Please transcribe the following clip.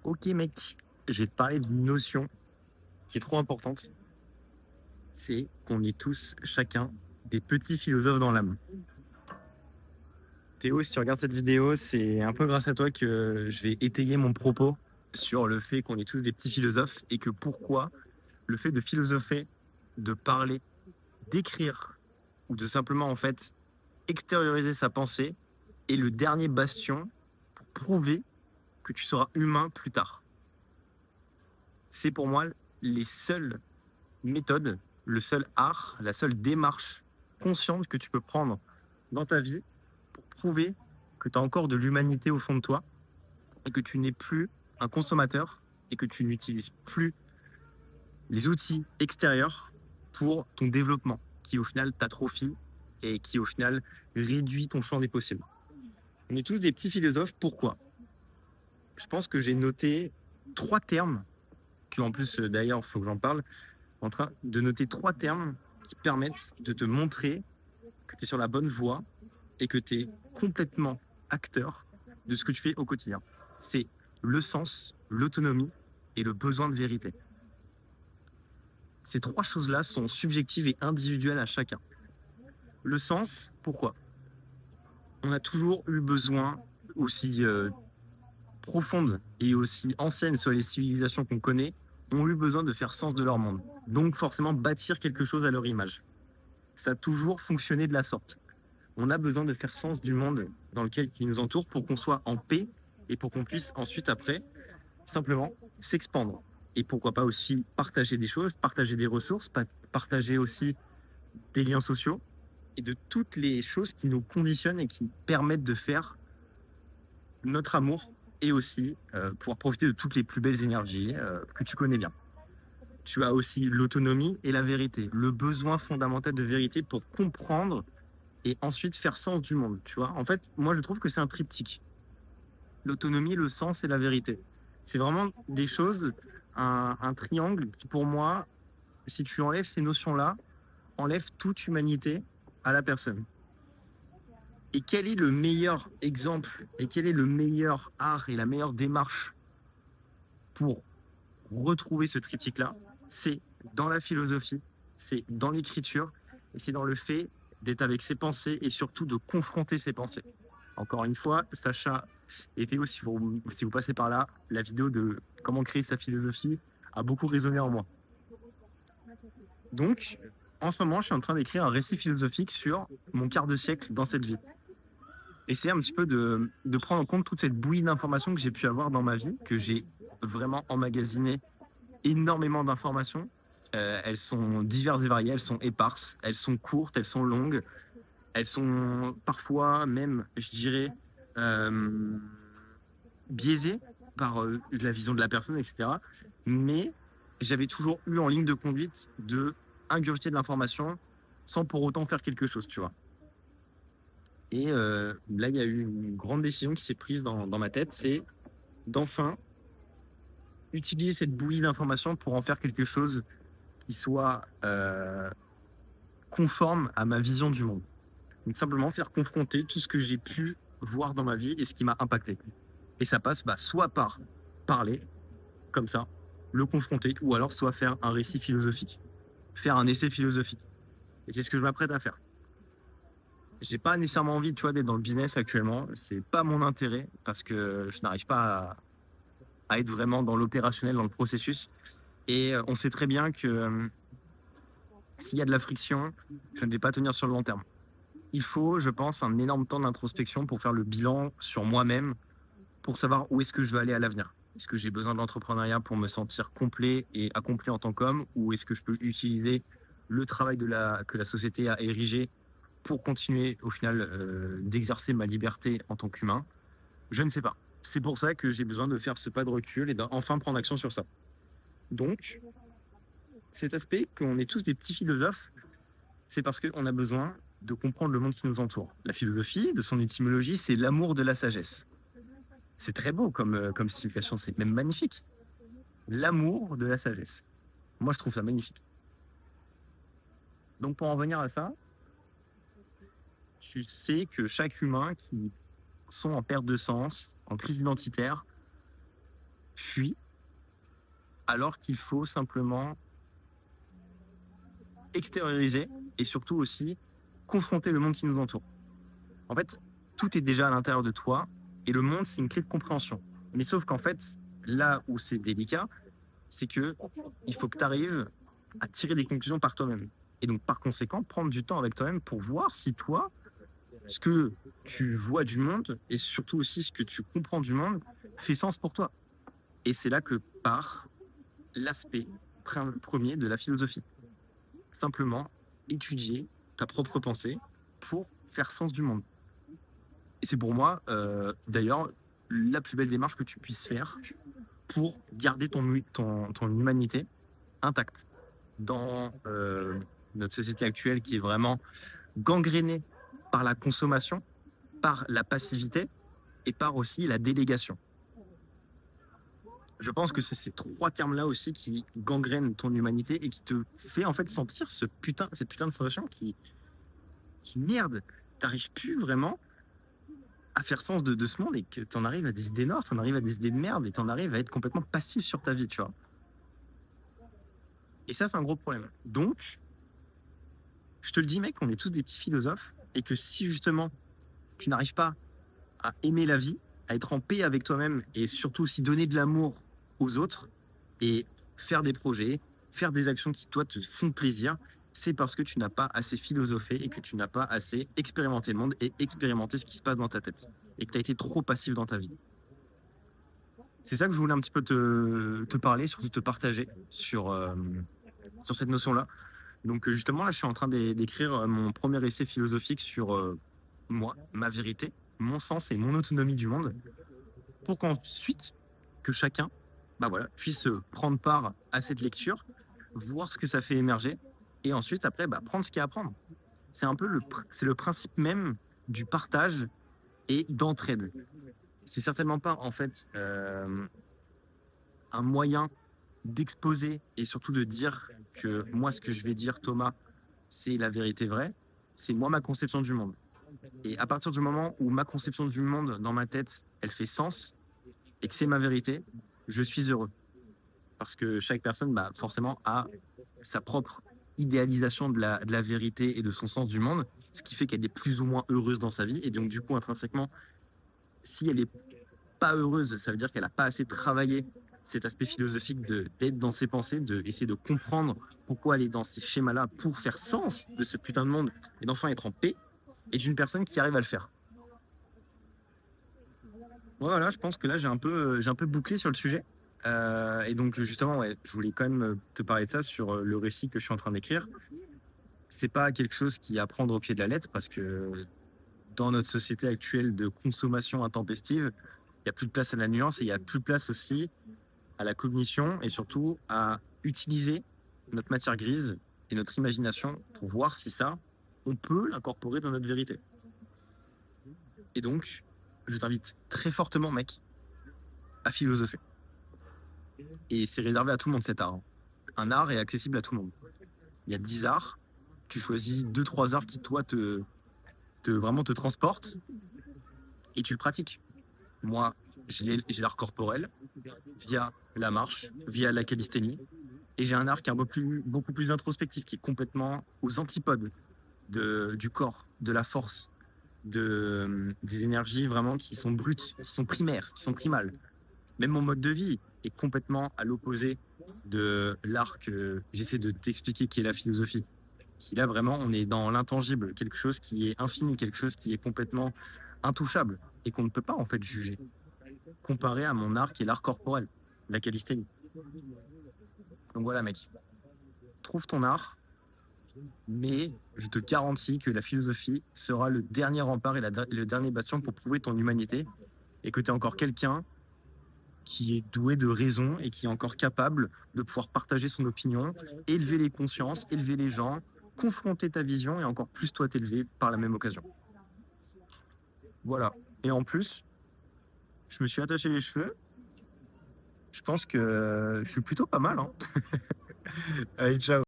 Ok mec, je vais te parler d'une notion qui est trop importante, c'est qu'on est tous, chacun, des petits philosophes dans l'âme. Théo, si tu regardes cette vidéo, c'est un peu grâce à toi que je vais étayer mon propos sur le fait qu'on est tous des petits philosophes et que pourquoi le fait de philosopher, de parler, d'écrire ou de simplement en fait extérioriser sa pensée est le dernier bastion pour prouver que tu seras humain plus tard. C'est pour moi les seules méthode, le seul art, la seule démarche consciente que tu peux prendre dans ta vie pour prouver que tu as encore de l'humanité au fond de toi et que tu n'es plus un consommateur et que tu n'utilises plus les outils extérieurs pour ton développement qui au final t'atrophie et qui au final réduit ton champ des possibles. On est tous des petits philosophes. Pourquoi? Je pense que j'ai noté trois termes, qui en plus d'ailleurs, il faut que j'en parle, en train de noter trois termes qui permettent de te montrer que tu es sur la bonne voie et que tu es complètement acteur de ce que tu fais au quotidien. C'est le sens, l'autonomie et le besoin de vérité. Ces trois choses-là sont subjectives et individuelles à chacun. Le sens, pourquoi? On a toujours eu besoin, aussi profondes et aussi anciennes sur les civilisations qu'on connaît, ont eu besoin de faire sens de leur monde. Donc forcément bâtir quelque chose à leur image. Ça a toujours fonctionné de la sorte. On a besoin de faire sens du monde dans lequel il nous entoure pour qu'on soit en paix et pour qu'on puisse ensuite, après, simplement s'expandre. Et pourquoi pas aussi partager des choses, partager des ressources, partager aussi des liens sociaux et de toutes les choses qui nous conditionnent et qui permettent de faire notre amour et aussi pouvoir profiter de toutes les plus belles énergies que tu connais bien. Tu as aussi l'autonomie et la vérité, le besoin fondamental de vérité pour comprendre et ensuite faire sens du monde, tu vois. En fait, moi, je trouve que c'est un triptyque. L'autonomie, le sens et la vérité. C'est vraiment des choses, un triangle qui, pour moi, si tu enlèves ces notions-là, enlève toute humanité à la personne. Et quel est le meilleur exemple et quel est le meilleur art et la meilleure démarche pour retrouver ce triptyque-là? C'est dans la philosophie, c'est dans l'écriture et c'est dans le fait d'être avec ses pensées et surtout de confronter ses pensées. Encore une fois, Sacha et Théo, si vous passez par là, la vidéo de comment créer sa philosophie a beaucoup résonné en moi. Donc, en ce moment, je suis en train d'écrire un récit philosophique sur mon quart de siècle dans cette vie. Essayer un petit peu de prendre en compte toute cette bouillie d'informations que j'ai pu avoir dans ma vie, que j'ai vraiment emmagasiné énormément d'informations. Elles sont diverses et variées, elles sont éparses, elles sont courtes, elles sont longues, elles sont parfois même, je dirais, euh, biaisées par la vision de la personne, etc. Mais j'avais toujours eu en ligne de conduite de ingurgiter de l'information sans pour autant faire quelque chose, tu vois. Et là, il y a eu une grande décision qui s'est prise dans ma tête, c'est d'enfin utiliser cette bouillie d'informations pour en faire quelque chose qui soit conforme à ma vision du monde. Donc simplement faire confronter tout ce que j'ai pu voir dans ma vie et ce qui m'a impacté. Et ça passe soit par parler, comme ça, le confronter, ou alors soit faire un récit philosophique, faire un essai philosophique. Et c'est ce que je m'apprête à faire. J'ai pas nécessairement envie, tu vois, d'être dans le business actuellement. C'est pas mon intérêt parce que je n'arrive pas à être vraiment dans l'opérationnel, dans le processus. Et on sait très bien que s'il y a de la friction, je ne vais pas tenir sur le long terme. Il faut, je pense, un énorme temps d'introspection pour faire le bilan sur moi-même, pour savoir où est-ce que je veux aller à l'avenir. Est-ce que j'ai besoin de l'entrepreneuriat pour me sentir complet et accompli en tant qu'homme, ou est-ce que je peux utiliser le travail que la société a érigé pour continuer au final d'exercer ma liberté en tant qu'humain? Je ne sais pas. C'est pour ça que j'ai besoin de faire ce pas de recul et d'enfin prendre action sur ça. Donc, cet aspect qu'on est tous des petits philosophes, c'est parce qu'on a besoin de comprendre le monde qui nous entoure. La philosophie, de son étymologie, c'est l'amour de la sagesse. C'est très beau comme signification, c'est même magnifique. L'amour de la sagesse. Moi, je trouve ça magnifique. Donc, pour en venir à ça, tu sais que chaque humain qui sont en perte de sens, en crise identitaire, fuient, alors qu'il faut simplement extérioriser et surtout aussi confronter le monde qui nous entoure. En fait, tout est déjà à l'intérieur de toi et le monde, c'est une clé de compréhension. Mais sauf qu'en fait, là où c'est délicat, c'est que il faut que tu arrives à tirer des conclusions par toi-même. Et donc, par conséquent, prendre du temps avec toi-même pour voir si toi, ce que tu vois du monde et surtout aussi ce que tu comprends du monde fait sens pour toi. Et c'est là que part l'aspect premier de la philosophie. Simplement étudier ta propre pensée pour faire sens du monde. Et c'est pour moi, d'ailleurs, la plus belle démarche que tu puisses faire pour garder ton humanité intacte dans notre société actuelle qui est vraiment gangrénée par la consommation, par la passivité et par aussi la délégation. Je pense que c'est ces trois termes-là aussi qui gangrènent ton humanité et qui te fait en fait sentir cette putain de sensation qui merde, t'arrives plus vraiment à faire sens de ce monde et que t'en arrives à des idées noires, t'en arrives à des idées de merde et t'en arrives à être complètement passif sur ta vie, tu vois. Et ça, c'est un gros problème. Donc, je te le dis, mec, on est tous des petits philosophes et que si justement tu n'arrives pas à aimer la vie, à être en paix avec toi-même et surtout aussi donner de l'amour aux autres et faire des projets, faire des actions qui, toi, te font plaisir, c'est parce que tu n'as pas assez philosophé et que tu n'as pas assez expérimenté le monde et expérimenté ce qui se passe dans ta tête et que tu as été trop passif dans ta vie. C'est ça que je voulais un petit peu te parler, surtout te partager sur cette notion-là. Donc justement, là, je suis en train d'écrire mon premier essai philosophique sur moi, ma vérité, mon sens et mon autonomie du monde, pour qu'ensuite, que chacun bah voilà, puisse prendre part à cette lecture, voir ce que ça fait émerger, et ensuite, après, bah, prendre ce qu'il y a à prendre. C'est un peu c'est le principe même du partage et d'entraide. C'est certainement pas, en fait, un moyen d'exposer et surtout de dire que moi, ce que je vais dire, Thomas, c'est la vérité vraie, c'est moi ma conception du monde. Et à partir du moment où ma conception du monde dans ma tête, elle fait sens et que c'est ma vérité, je suis heureux. Parce que chaque personne, bah, forcément, a sa propre idéalisation de la vérité et de son sens du monde, ce qui fait qu'elle est plus ou moins heureuse dans sa vie. Et donc, du coup, intrinsèquement, si elle n'est pas heureuse, ça veut dire qu'elle n'a pas assez travaillé cet aspect philosophique d'être dans ses pensées, d'essayer de comprendre pourquoi elle est dans ces schémas-là pour faire sens de ce putain de monde et d'enfin être en paix, et d'une personne qui arrive à le faire. Voilà, je pense que là, j'ai un peu bouclé sur le sujet. Et donc, justement, ouais, je voulais quand même te parler de ça sur le récit que je suis en train d'écrire. C'est pas quelque chose qui est à prendre au pied de la lettre parce que dans notre société actuelle de consommation intempestive, il n'y a plus de place à la nuance et il n'y a plus de place aussi à la cognition et surtout à utiliser notre matière grise et notre imagination pour voir si ça, on peut l'incorporer dans notre vérité. Et donc, je t'invite très fortement, mec, à philosopher. Et c'est réservé à tout le monde cet art. Hein. Un art est accessible à tout le monde. Il y a 10 arts, tu choisis 2-3 arts qui, toi, vraiment te transportent et tu le pratiques. Moi, j'ai l'art corporel via la marche, via la calisthénie, et j'ai un art qui est beaucoup plus introspectif, qui est complètement aux antipodes du corps, de la force, des énergies vraiment qui sont brutes, qui sont primaires, qui sont primales. Même mon mode de vie est complètement à l'opposé de l'art que j'essaie de t'expliquer qui est la philosophie. Qui là vraiment, on est dans l'intangible, quelque chose qui est infini, quelque chose qui est complètement intouchable et qu'on ne peut pas en fait juger, comparé à mon art qui est l'art corporel, la calisthénie. Donc voilà mec, trouve ton art, mais je te garantis que la philosophie sera le dernier rempart et le dernier bastion pour prouver ton humanité et que tu es encore quelqu'un qui est doué de raison et qui est encore capable de pouvoir partager son opinion, élever les consciences, élever les gens, confronter ta vision et encore plus toi t'élever par la même occasion. Voilà. Et en plus, je me suis attaché les cheveux. Je pense que je suis plutôt pas mal. Hein. Allez, ciao.